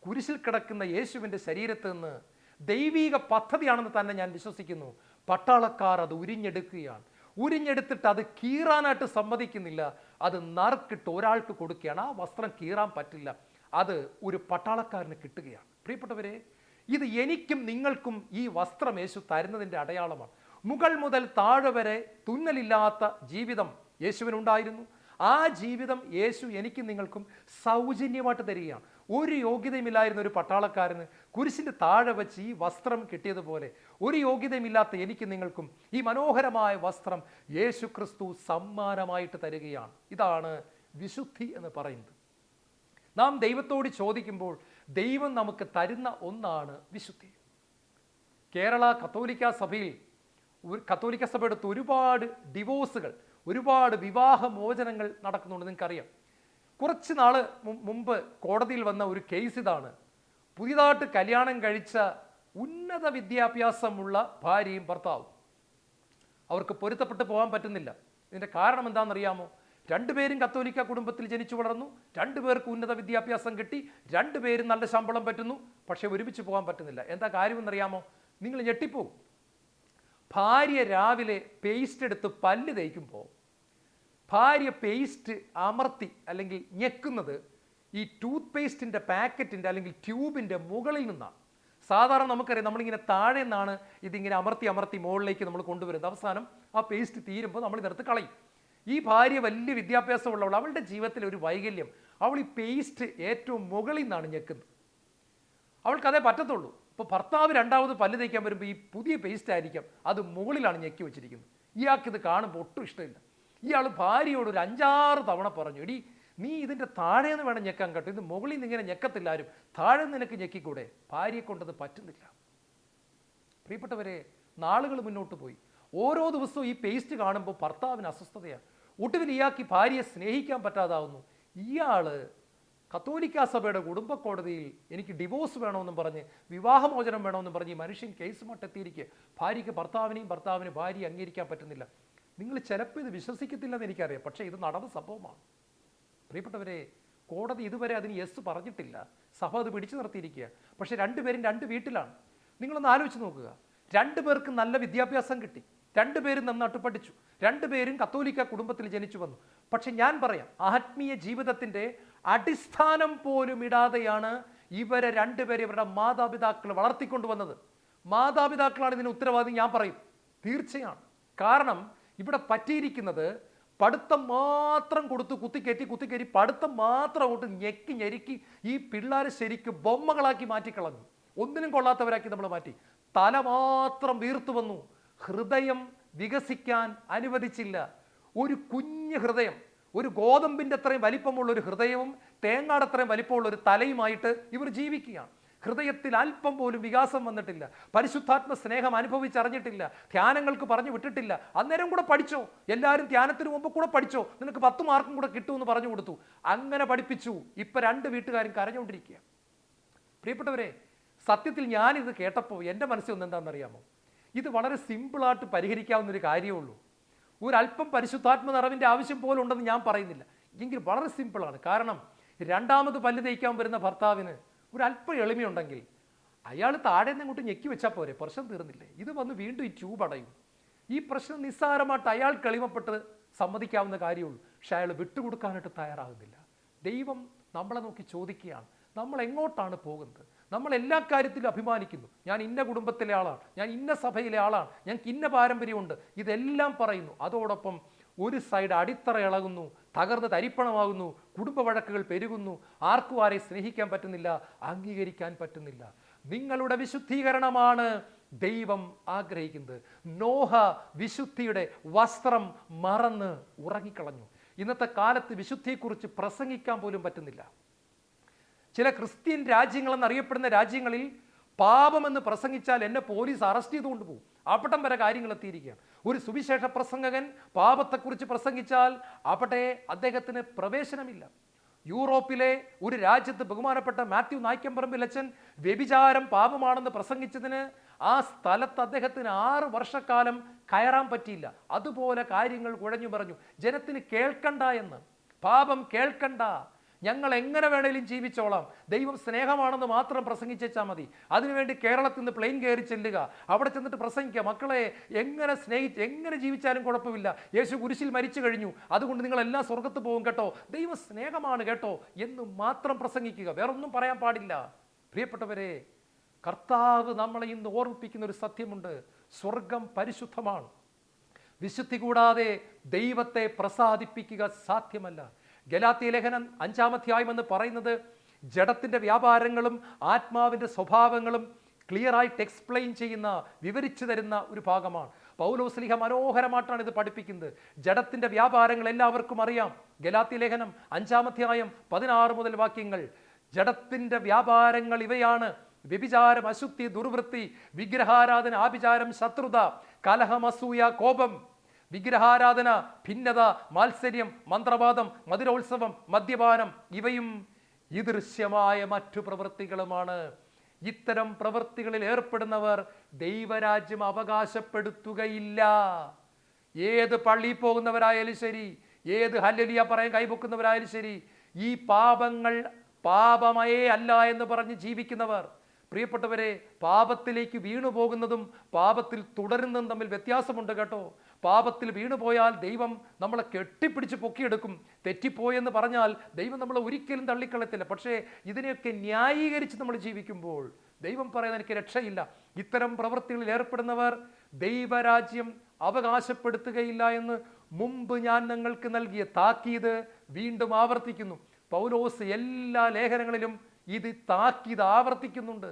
കുരിശിൽ കിടക്കുന്ന യേശുവിൻ്റെ ശരീരത്തിൽ നിന്ന് ദൈവീക പദ്ധതിയാണെന്ന് തന്നെ ഞാൻ വിശ്വസിക്കുന്നു. പട്ടാളക്കാർ അത് ഉരിഞ്ഞെടുക്കുകയാണ്. ഉരിഞ്ഞെടുത്തിട്ട് അത് കീറാനായിട്ട് സമ്മതിക്കുന്നില്ല, അത് നറുക്കിട്ട് ഒരാൾക്ക് കൊടുക്കുകയാണ്. ആ വസ്ത്രം കീറാൻ പറ്റില്ല, അത് ഒരു പട്ടാളക്കാരന് കിട്ടുകയാണ്. പ്രിയപ്പെട്ടവരെ, ഇത് എനിക്കും നിങ്ങൾക്കും ഈ വസ്ത്രം യേശു തരുന്നതിൻ്റെ അടയാളമാണ്. മുകൾ മുതൽ താഴെ വരെ തുന്നലില്ലാത്ത ജീവിതം യേശുവിനുണ്ടായിരുന്നു. ആ ജീവിതം യേശു എനിക്കും നിങ്ങൾക്കും സൗജന്യമായിട്ട് തരികയാണ്. ഒരു യോഗ്യതയുമില്ലായിരുന്ന ഒരു പട്ടാളക്കാരന് കുരിശിൻ്റെ താഴെ വെച്ച് ഈ വസ്ത്രം കിട്ടിയതുപോലെ ഒരു യോഗ്യതയുമില്ലാത്ത എനിക്ക് നിങ്ങൾക്കും ഈ മനോഹരമായ വസ്ത്രം യേശു ക്രിസ്തു സമ്മാനമായിട്ട് തരികയാണ്. ഇതാണ് വിശുദ്ധി എന്ന് പറയുന്നത്. നാം ദൈവത്തോട് ചോദിക്കുമ്പോൾ ദൈവം നമുക്ക് തരുന്ന ഒന്നാണ് വിശുദ്ധി. കേരള കത്തോലിക്ക സഭയുടെ ഒരുപാട് ഡിവോഴ്സുകൾ, ഒരുപാട് വിവാഹമോചനങ്ങൾ നടക്കുന്നുണ്ട്. നിങ്ങൾക്കറിയാം, കുറച്ച് നാൾ മുമ്പ് കോടതിയിൽ വന്ന ഒരു കേസ് ഇതാണ്. പുതിയതായിട്ട് കല്യാണം കഴിച്ച ഉന്നത വിദ്യാഭ്യാസമുള്ള ഭാര്യയും ഭർത്താവും, അവർക്ക് പൊരുത്തപ്പെട്ട് പോകാൻ പറ്റുന്നില്ല. ഇതിൻ്റെ കാരണം എന്താണെന്നറിയാമോ? രണ്ടുപേരും കത്തോലിക്ക കുടുംബത്തിൽ ജനിച്ചു വളർന്നു, രണ്ടുപേർക്ക് ഉന്നത വിദ്യാഭ്യാസം കിട്ടി, രണ്ടുപേരും നല്ല ശമ്പളം പറ്റുന്നു, പക്ഷേ ഒരുമിച്ച് പോകാൻ പറ്റുന്നില്ല. എന്താ കാര്യമെന്നറിയാമോ? നിങ്ങൾ ഞെട്ടിപ്പോകും. ഭാര്യ രാവിലെ പേസ്റ്റ് എടുത്ത് പല്ല് തേക്കുമ്പോൾ ഭാര്യ പേസ്റ്റ് അമർത്തി അല്ലെങ്കിൽ ഞെക്കുന്നത് ഈ ടൂത്ത് പേസ്റ്റിൻ്റെ പാക്കറ്റിൻ്റെ അല്ലെങ്കിൽ ട്യൂബിൻ്റെ മുകളിൽ നിന്നാണ്. സാധാരണ നമുക്കറിയാം, നമ്മളിങ്ങനെ താഴെ നിന്നാണ് ഇതിങ്ങനെ അമർത്തി അമർത്തി മുകളിലേക്ക് നമ്മൾ കൊണ്ടുവരുന്നത്. അവസാനം ആ പേസ്റ്റ് തീരുമ്പോൾ നമ്മൾ ഇതെടുത്ത് കളയും. ഈ ഭാര്യ വലിയ വിദ്യാഭ്യാസമുള്ളവൾ, അവളുടെ ജീവിതത്തിലെ ഒരു വൈകല്യം, അവൾ ഈ പേസ്റ്റ് ഏറ്റവും മുകളിൽ നിന്നാണ് ഞെക്കുന്നത്. അവൾക്കതേ പറ്റത്തുള്ളൂ. ഇപ്പോൾ ഭർത്താവ് രണ്ടാമത് പല്ല് തേക്കാൻ വരുമ്പോൾ ഈ പുതിയ പേസ്റ്റ് ആയിരിക്കാം, അത് മുകളിലാണ് ഞെക്കി വെച്ചിരിക്കുന്നത്. ഇയാൾക്കിത് കാണുമ്പോൾ ഒട്ടും ഇഷ്ടമില്ല. ഇയാൾ ഭാര്യയോട് ഒരു 5-6 തവണ പറഞ്ഞു, എടി നീ ഇതിൻ്റെ താഴെ നിന്ന് വേണം ഞെക്കാൻ കേട്ടോ, ഇത് മുകളിൽ നിന്ന് ഇങ്ങനെ ഞെക്കത്തില്ല ആരും, താഴെ നിനക്ക് ഞെക്കിക്കൂടെ? ഭാര്യയെ കൊണ്ടത് പറ്റുന്നില്ല. പ്രിയപ്പെട്ടവരെ, നാളുകൾ മുന്നോട്ട് പോയി. ഓരോ ദിവസവും ഈ പേസ്റ്റ് കാണുമ്പോൾ ഭർത്താവിന് അസ്വസ്ഥതയാണ്. ഒടുവിൽ ഇയാൾക്ക് ഭാര്യയെ സ്നേഹിക്കാൻ പറ്റാതാവുന്നു. ഇയാൾ കത്തോലിക്ക സഭയുടെ കുടുംബ കോടതിയിൽ എനിക്ക് ഡിവോഴ്സ് വേണമെന്നും പറഞ്ഞ്, വിവാഹമോചനം വേണമെന്നും പറഞ്ഞ് ഈ മനുഷ്യൻ കേസുമായിട്ട് എത്തിയിരിക്കുക. ഭാര്യയ്ക്ക് ഭർത്താവിന് ഭാര്യയെ അംഗീകരിക്കാൻ പറ്റുന്നില്ല. നിങ്ങൾ ചിലപ്പോൾ ഇത് വിശ്വസിക്കത്തില്ലെന്ന് എനിക്കറിയാം, പക്ഷേ ഇത് നടന്ന സംഭവമാണ്. പ്രിയപ്പെട്ടവരെ, കോടതി ഇതുവരെ അതിന് യെസ് പറഞ്ഞിട്ടില്ല, സഭ അത് പിടിച്ചു നിർത്തിയിരിക്കുക. പക്ഷേ രണ്ടുപേരും രണ്ട് വീട്ടിലാണ്. നിങ്ങളൊന്ന് ആലോചിച്ച് നോക്കുക. രണ്ടുപേർക്കും നല്ല വിദ്യാഭ്യാസം കിട്ടി, രണ്ടുപേരും നന്നായിട്ട് പഠിച്ചു, രണ്ടുപേരും കത്തോലിക്ക കുടുംബത്തിൽ ജനിച്ചു വന്നു. പക്ഷെ ഞാൻ പറയാം, ആത്മീയ ജീവിതത്തിൻ്റെ അടിസ്ഥാനം പോലും ഇടാതെയാണ് ഇവരെ രണ്ടുപേരും ഇവരുടെ മാതാപിതാക്കൾ വളർത്തിക്കൊണ്ടുവന്നത്. മാതാപിതാക്കളാണ് ഇതിന് ഉത്തരവാദി, ഞാൻ പറയും, തീർച്ചയാണ്. കാരണം ഇവിടെ പറ്റിയിരിക്കുന്നത് പഠിത്തം മാത്രം കൊടുത്ത് കുത്തിക്കയറ്റി പഠിത്തം മാത്രം അങ്ങോട്ട് ഞെക്കി ഞെരുക്കി ഈ പിള്ളേരെ ശരിക്കും ബൊമ്മകളാക്കി മാറ്റിക്കളഞ്ഞു. ഒന്നിനും കൊള്ളാത്തവരാക്കി നമ്മൾ മാറ്റി. തല മാത്രം വീർത്തു വന്നു, ഹൃദയം വികസിക്കാൻ അനുവദിച്ചില്ല. ഒരു കുഞ്ഞു ഹൃദയം, ഒരു ഗോതമ്പിൻ്റെ അത്രയും വലിപ്പമുള്ള ഒരു ഹൃദയവും തേങ്ങാട് അത്രയും വലിപ്പമുള്ള ഒരു തലയുമായിട്ട് ഇവർ ജീവിക്കുകയാണ്. ഹൃദയത്തിൽ അല്പം പോലും വികാസം വന്നിട്ടില്ല, പരിശുദ്ധാത്മ സ്നേഹം അനുഭവിച്ചറിഞ്ഞിട്ടില്ല, ധ്യാനങ്ങൾക്ക് പറഞ്ഞു വിട്ടിട്ടില്ല. അന്നേരം കൂടെ പഠിച്ചോ, എല്ലാവരും ധ്യാനത്തിന് മുമ്പ് കൂടെ പഠിച്ചോ, നിനക്ക് 10 മാർക്കും കൂടെ കിട്ടുമെന്ന് പറഞ്ഞു കൊടുത്തു. അങ്ങനെ പഠിപ്പിച്ചു. ഇപ്പം 2 വീട്ടുകാരും കരഞ്ഞുകൊണ്ടിരിക്കുക. പ്രിയപ്പെട്ടവരെ, സത്യത്തിൽ ഞാനിത് കേട്ടപ്പോൾ എൻ്റെ മനസ്സിൽ ഒന്ന് എന്താണെന്നറിയാമോ? ഇത് വളരെ സിമ്പിളായിട്ട് പരിഹരിക്കാവുന്നൊരു കാര്യമേ ഉള്ളൂ. ഒരല്പം പരിശുദ്ധാത്മ നിറവിൻ്റെ ആവശ്യം പോലും ഉണ്ടെന്ന് ഞാൻ പറയുന്നില്ല, എങ്കിൽ വളരെ സിമ്പിളാണ്. കാരണം രണ്ടാമത് പല്ല് തേക്കാൻ വരുന്ന ഭർത്താവിന് ഒരല്പം എളിമയുണ്ടെങ്കിൽ അയാൾ താഴെ നിന്ന് അങ്ങോട്ട് ഞെക്കി വെച്ചാൽ പോരെ, പ്രശ്നം തീർന്നില്ലേ? ഇത് വന്ന് വീണ്ടും ഈ ട്യൂബ് അടയും. ഈ പ്രശ്നം നിസ്സാരമായിട്ട് അയാൾക്ക് എളിമപ്പെട്ട് സമ്മതിക്കാവുന്ന കാര്യമുള്ളൂ. പക്ഷെ അയാൾ വിട്ടുകൊടുക്കാനായിട്ട് തയ്യാറാകുന്നില്ല. ദൈവം നമ്മളെ നോക്കി ചോദിക്കുകയാണ്, നമ്മൾ എങ്ങോട്ടാണ് പോകുന്നത്? നമ്മൾ എല്ലാ കാര്യത്തിലും അഭിമാനിക്കുന്നു, ഞാൻ ഇന്ന കുടുംബത്തിലെ ആളാണ്, ഞാൻ ഇന്ന സഭയിലെ ആളാണ്, ഞങ്ങൾക്ക് ഇന്ന പാരമ്പര്യമുണ്ട്, ഇതെല്ലാം പറയുന്നു. അതോടൊപ്പം ഒരു സൈഡ് അടിത്തറ ഇളകുന്നു, തകർന്ന് തരിപ്പണമാകുന്നു, കുടുംബ വഴക്കുകൾ പെരുകുന്നു, ആർക്കും ആരെ സ്നേഹിക്കാൻ പറ്റുന്നില്ല, അംഗീകരിക്കാൻ പറ്റുന്നില്ല. നിങ്ങളുടെ വിശുദ്ധീകരണമാണ് ദൈവം ആഗ്രഹിക്കുന്നത്. നോഹ വിശുദ്ധിയുടെ വസ്ത്രം മറന്ന് ഉറങ്ങിക്കളഞ്ഞു. ഇന്നത്തെ കാലത്ത് വിശുദ്ധിയെക്കുറിച്ച് പ്രസംഗിക്കാൻ പോലും പറ്റുന്നില്ല. ചില ക്രിസ്ത്യൻ രാജ്യങ്ങളെന്നറിയപ്പെടുന്ന രാജ്യങ്ങളിൽ പാപമെന്ന് പ്രസംഗിച്ചാൽ എന്നെ പോലീസ് അറസ്റ്റ് ചെയ്തുകൊണ്ട് പോകും. അവിടം വരെ കാര്യങ്ങൾ എത്തിയിരിക്കുകയാണ്. ഒരു സുവിശേഷ പ്രസംഗകൻ പാപത്തെക്കുറിച്ച് പ്രസംഗിച്ചാൽ അവിടെ അദ്ദേഹത്തിന് പ്രവേശനമില്ല. യൂറോപ്പിലെ ഒരു രാജ്യത്ത് ബഹുമാനപ്പെട്ട മാത്യു നായ്ക്കമ്പറമ്പിൽ അച്ഛൻ വ്യഭിചാരം പാപമാണെന്ന് പ്രസംഗിച്ചതിന് ആ സ്ഥലത്ത് അദ്ദേഹത്തിന് 6 വർഷക്കാലം കയറാൻ പറ്റിയില്ല. അതുപോലെ കാര്യങ്ങൾ കുഴഞ്ഞു പറഞ്ഞു. ജനത്തിന് കേൾക്കണ്ട എന്ന്, പാപം കേൾക്കണ്ട, ഞങ്ങൾ എങ്ങനെ വേണേലും ജീവിച്ചോളാം, ദൈവം സ്നേഹമാണെന്ന് മാത്രം പ്രസംഗിച്ചാൽ മതി. അതിനുവേണ്ടി കേരളത്തിൽ നിന്ന് പ്ലെയിൻ കയറി ചെല്ലുക, അവിടെ ചെന്നിട്ട് പ്രസംഗിക്കുക, മക്കളെ എങ്ങനെ ജീവിച്ചാലും കുഴപ്പമില്ല, യേശു കുരിശിൽ മരിച്ചു കഴിഞ്ഞു, അതുകൊണ്ട് നിങ്ങളെല്ലാം സ്വർഗത്ത് പോകും കേട്ടോ, ദൈവം സ്നേഹമാണ് കേട്ടോ എന്ന് മാത്രം പ്രസംഗിക്കുക, വേറൊന്നും പറയാൻ പാടില്ല. പ്രിയപ്പെട്ടവരെ, കർത്താവ് നമ്മളെ ഇന്ന് ഓർമ്മിപ്പിക്കുന്ന ഒരു സത്യമുണ്ട്. സ്വർഗം പരിശുദ്ധമാണ്. വിശുദ്ധി കൂടാതെ ദൈവത്തെ പ്രസാദിപ്പിക്കുക സാധ്യമല്ല. ഗലാത്യ ലേഖനം 5-ാം അധ്യായം എന്ന് പറയുന്നത് ജഡത്തിൻ്റെ വ്യാപാരങ്ങളും ആത്മാവിൻ്റെ സ്വഭാവങ്ങളും ക്ലിയറായിട്ട് എക്സ്പ്ലെയിൻ ചെയ്യുന്ന, വിവരിച്ചു തരുന്ന ഒരു ഭാഗമാണ്. പൗലോസ്ലീഹ മനോഹരമായിട്ടാണ് ഇത് പഠിപ്പിക്കുന്നത്. ജഡത്തിൻ്റെ വ്യാപാരങ്ങൾ എല്ലാവർക്കും അറിയാം. ഗലാത്യ ലേഖനം 5-ാം അധ്യായം 16 മുതൽ വാക്യങ്ങൾ. ജഡത്തിൻ്റെ വ്യാപാരങ്ങൾ ഇവയാണ്: വ്യഭിചാരം, അശുദ്ധി, ദുർവൃത്തി, വിഗ്രഹാരാധന, ആഭിചാരം, ശത്രുത, കലഹം, അസൂയ, കോപം, വിഗ്രഹാരാധന, ഭിന്നത, മാത്സര്യം, മന്ത്രവാദം, മധുരോത്സവം, മദ്യപാനം, ഇവയും ഈദൃശ്യമായ മറ്റു പ്രവൃത്തികളുമാണ്. ഇത്തരം പ്രവൃത്തികളിൽ ഏർപ്പെടുന്നവർ ദൈവരാജ്യം അവകാശപ്പെടുത്തുകയില്ല. ഏത് പള്ളിയിൽ പോകുന്നവരായാലും ശരി, ഏത് ഹല്ലേലൂയ പറയാൻ കൈപൊക്കുന്നവരായാലും ശരി, ഈ പാപങ്ങൾ പാപമേ അല്ല എന്ന് പറഞ്ഞ് ജീവിക്കുന്നവർ, പ്രിയപ്പെട്ടവരെ, പാപത്തിലേക്ക് വീണു പോകുന്നതും പാപത്തിൽ തുടരുന്നതും തമ്മിൽ വ്യത്യാസമുണ്ട് കേട്ടോ. പാപത്തിൽ വീണുപോയാൽ ദൈവം നമ്മളെ കെട്ടിപ്പിടിച്ച് പൊക്കിയെടുക്കും. തെറ്റിപ്പോയെന്ന് പറഞ്ഞാൽ ദൈവം നമ്മളെ ഒരിക്കലും തള്ളിക്കളയത്തില്ല. പക്ഷേ ഇതിനെയൊക്കെ ന്യായീകരിച്ച് നമ്മൾ ജീവിക്കുമ്പോൾ ദൈവം പറയുന്നത് എനിക്ക് രക്ഷയില്ല. ഇത്തരം പ്രവൃത്തികളിൽ ഏർപ്പെടുന്നവർ ദൈവരാജ്യം അവകാശപ്പെടുത്തുകയില്ല എന്ന് മുമ്പ് ഞാൻ നിങ്ങൾക്ക് നൽകിയ താക്കീത് വീണ്ടും ആവർത്തിക്കുന്നു. പൗലോസ് എല്ലാ ലേഖനങ്ങളിലും ഇത് താക്കീത് ആവർത്തിക്കുന്നുണ്ട്.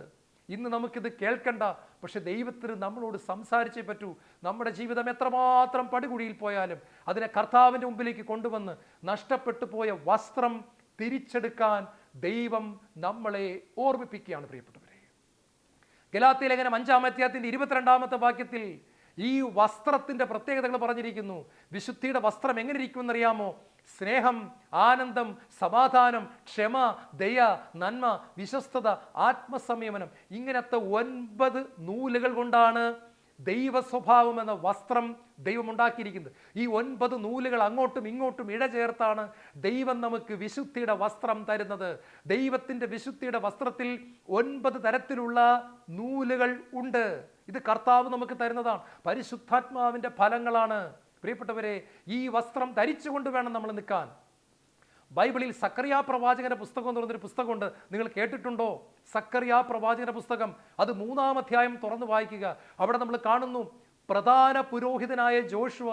ഇന്ന് നമുക്കിത് കേൾക്കണ്ട, പക്ഷെ ദൈവത്തിന് നമ്മളോട് സംസാരിച്ചേ പറ്റൂ. നമ്മുടെ ജീവിതം എത്രമാത്രം പടുകുഴിയിൽ പോയാലും അതിനെ കർത്താവിൻ്റെ മുമ്പിലേക്ക് കൊണ്ടുവന്ന് നഷ്ടപ്പെട്ടു പോയ വസ്ത്രം തിരിച്ചെടുക്കാൻ ദൈവം നമ്മളെ ഓർമ്മിപ്പിക്കുകയാണ്. പ്രിയപ്പെട്ടവരെ, ഗലാത്യ ലേഖനം 5-ാം അധ്യായത്തിൻ്റെ 22-ാമത്തെ വാക്യത്തിൽ ഈ വസ്ത്രത്തിൻ്റെ പ്രത്യേകതകൾ പറഞ്ഞിരിക്കുന്നു. വിശുദ്ധിയുടെ വസ്ത്രം എങ്ങനെ ഇരിക്കുമെന്നറിയാമോ? സ്നേഹം, ആനന്ദം, സമാധാനം, ക്ഷമ, ദയ, നന്മ, വിശ്വസ്തത, ആത്മസംയമനം, ഇങ്ങനത്തെ 9 നൂലുകൾ കൊണ്ടാണ് ദൈവ സ്വഭാവം എന്ന വസ്ത്രം ദൈവം ഉണ്ടാക്കിയിരിക്കുന്നത്. ഈ 9 നൂലുകൾ അങ്ങോട്ടും ഇങ്ങോട്ടും ഇഴചേർത്താണ് ദൈവം നമുക്ക് വിശുദ്ധിയുടെ വസ്ത്രം തരുന്നത്. ദൈവത്തിൻ്റെ വിശുദ്ധിയുടെ വസ്ത്രത്തിൽ 9 തരത്തിലുള്ള നൂലുകൾ ഉണ്ട്. ഇത് കർത്താവ് നമുക്ക് തരുന്നതാണ്. പരിശുദ്ധാത്മാവിൻ്റെ ഫലങ്ങളാണ്. പ്രിയപ്പെട്ടവരെ, ഈ വസ്ത്രം ധരിച്ചുകൊണ്ട് വേണം നമ്മൾ നിൽക്കാൻ. ബൈബിളിൽ സക്കറിയ പ്രവാചകന്റെ പുസ്തകം എന്ന് പറഞ്ഞൊരു പുസ്തകമുണ്ട്. നിങ്ങൾ കേട്ടിട്ടുണ്ടോ? സക്കറിയ പ്രവാചകന്റെ പുസ്തകം, അത് 3-ാം അധ്യായം തുറന്നു വായിക്കുക. അവിടെ നമ്മൾ കാണുന്നു, പ്രധാന പുരോഹിതനായ ജോഷുവ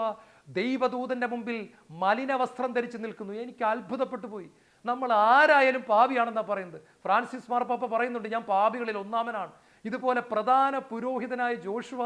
ദൈവദൂതന്റെ മുമ്പിൽ മലിന വസ്ത്രം ധരിച്ച് നിൽക്കുന്നു. എനിക്ക് അത്ഭുതപ്പെട്ടു പോയി. നമ്മൾ ആരായാലും പാപിയാണെന്നാണ് പറയുന്നത്. ഫ്രാൻസിസ് മാർപ്പാപ്പ പറയുന്നുണ്ട്, ഞാൻ പാപികളിൽ ഒന്നാമനാണ്. ഇതുപോലെ പ്രധാന പുരോഹിതനായ ജോഷുവ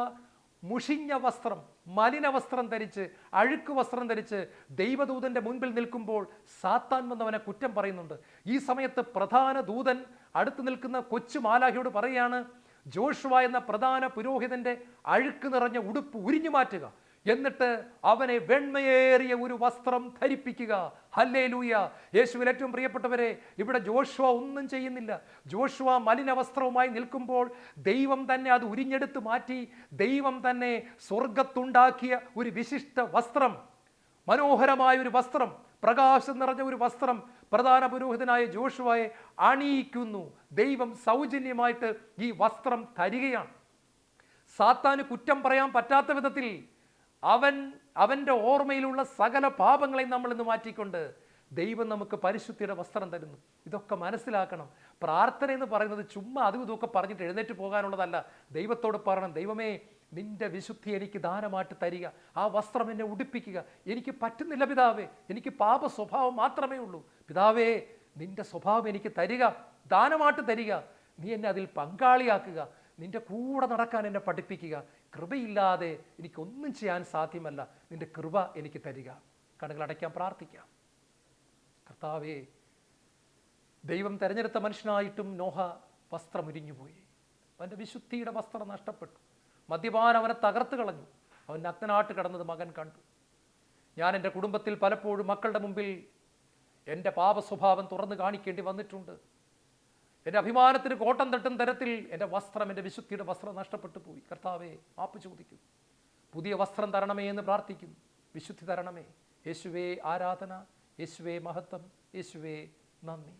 മുഷിഞ്ഞ വസ്ത്രം, മലിന വസ്ത്രം ധരിച്ച്, അഴുക്ക് വസ്ത്രം ധരിച്ച് ദൈവദൂതന്റെ മുൻപിൽ നിൽക്കുമ്പോൾ സാത്താൻ വന്നവനെ കുറ്റം പറയുന്നുണ്ട്. ഈ സമയത്ത് പ്രധാന ദൂതൻ അടുത്ത് നിൽക്കുന്ന കൊച്ചു മാലാഖയോട് പറയാണ്, ജോഷുവ എന്ന പ്രധാന പുരോഹിതന്റെ അഴുക്ക് നിറഞ്ഞ ഉടുപ്പ് ഉരിഞ്ഞു മാറ്റുക, എന്നിട്ട് അവനെ വെണ്മയേറിയ ഒരു വസ്ത്രം ധരിപ്പിക്കുക. ഹല്ലേലൂയ. യേശുവിൽ ഏറ്റവും പ്രിയപ്പെട്ടവരെ, ഇവിടെ ജോഷുവ ഒന്നും ചെയ്യുന്നില്ല. ജോഷുവ മലിന വസ്ത്രവുമായി നിൽക്കുമ്പോൾ ദൈവം തന്നെ അത് ഉരിഞ്ഞെടുത്ത് മാറ്റി, ദൈവം തന്നെ സ്വർഗത്തുണ്ടാക്കിയ ഒരു വിശിഷ്ട വസ്ത്രം, മനോഹരമായ ഒരു വസ്ത്രം, പ്രകാശം നിറഞ്ഞ ഒരു വസ്ത്രം പ്രധാന പുരോഹിതനായ ജോഷുവയെ അണിയിക്കുന്നു. ദൈവം സൗജന്യമായിട്ട് ഈ വസ്ത്രം തരികയാണ്. സാത്താന് കുറ്റം പറയാൻ പറ്റാത്ത വിധത്തിൽ അവൻ്റെ ഓർമ്മയിലുള്ള സകല പാപങ്ങളെയും നമ്മൾ ഇന്ന് മാറ്റിക്കൊണ്ട് ദൈവം നമുക്ക് പരിശുദ്ധിയുടെ വസ്ത്രം തരുന്നു. ഇതൊക്കെ മനസ്സിലാക്കണം. പ്രാർത്ഥന എന്ന് പറയുന്നത് ചുമ്മാ അതും ഇതൊക്കെ പറഞ്ഞിട്ട് എഴുന്നേറ്റ് പോകാനുള്ളതല്ല. ദൈവത്തോട് പറയണം, ദൈവമേ, നിന്റെ വിശുദ്ധി എനിക്ക് ദാനമായിട്ട് തരിക, ആ വസ്ത്രം എന്നെ ഉടുപ്പിക്കുക. എനിക്ക് പറ്റുന്നില്ല പിതാവേ, എനിക്ക് പാപ സ്വഭാവം മാത്രമേ ഉള്ളൂ. പിതാവേ, നിന്റെ സ്വഭാവം എനിക്ക് തരിക, ദാനമായിട്ട് തരിക. നീ എന്നെ അതിൽ പങ്കാളിയാക്കുക, നിന്റെ കൂടെ നടക്കാൻ എന്നെ പഠിപ്പിക്കുക. കൃപയില്ലാതെ എനിക്കൊന്നും ചെയ്യാൻ സാധ്യമല്ല. നിന്റെ കൃപ എനിക്ക് തരിക. കണ്ണുകൾ അടയ്ക്കാൻ പ്രാർത്ഥിക്കാം. കർത്താവേ, ദൈവം തിരഞ്ഞെടുത്ത മനുഷ്യനായിട്ടും നോഹ വസ്ത്രം ഉരിഞ്ഞുപോയി. അവൻ്റെ വിശുദ്ധിയുടെ വസ്ത്രം നഷ്ടപ്പെട്ടു. മദ്യപാനം അവനെ തകർത്ത് കളഞ്ഞു. അവൻ നഗ്നനാട്ട് കിടന്നത് മകൻ കണ്ടു. ഞാൻ എൻ്റെ കുടുംബത്തിൽ പലപ്പോഴും മക്കളുടെ മുമ്പിൽ എൻ്റെ പാപ സ്വഭാവം തുറന്നു കാണിക്കേണ്ടി വന്നിട്ടുണ്ട്. എൻ്റെ അഭിമാനത്തിന് കോട്ടം തട്ടും തരത്തിൽ എൻ്റെ വസ്ത്രം, എൻ്റെ വിശുദ്ധിയുടെ വസ്ത്രം നഷ്ടപ്പെട്ടു പോയി. കർത്താവേ, മാപ്പ് ചോദിക്കും. പുതിയ വസ്ത്രം തരണമേ എന്ന് പ്രാർത്ഥിക്കും. വിശുദ്ധി തരണമേ. യേശുവേ ആരാധന, യേശുവേ മഹത്വം, യേശുവേ നന്ദി.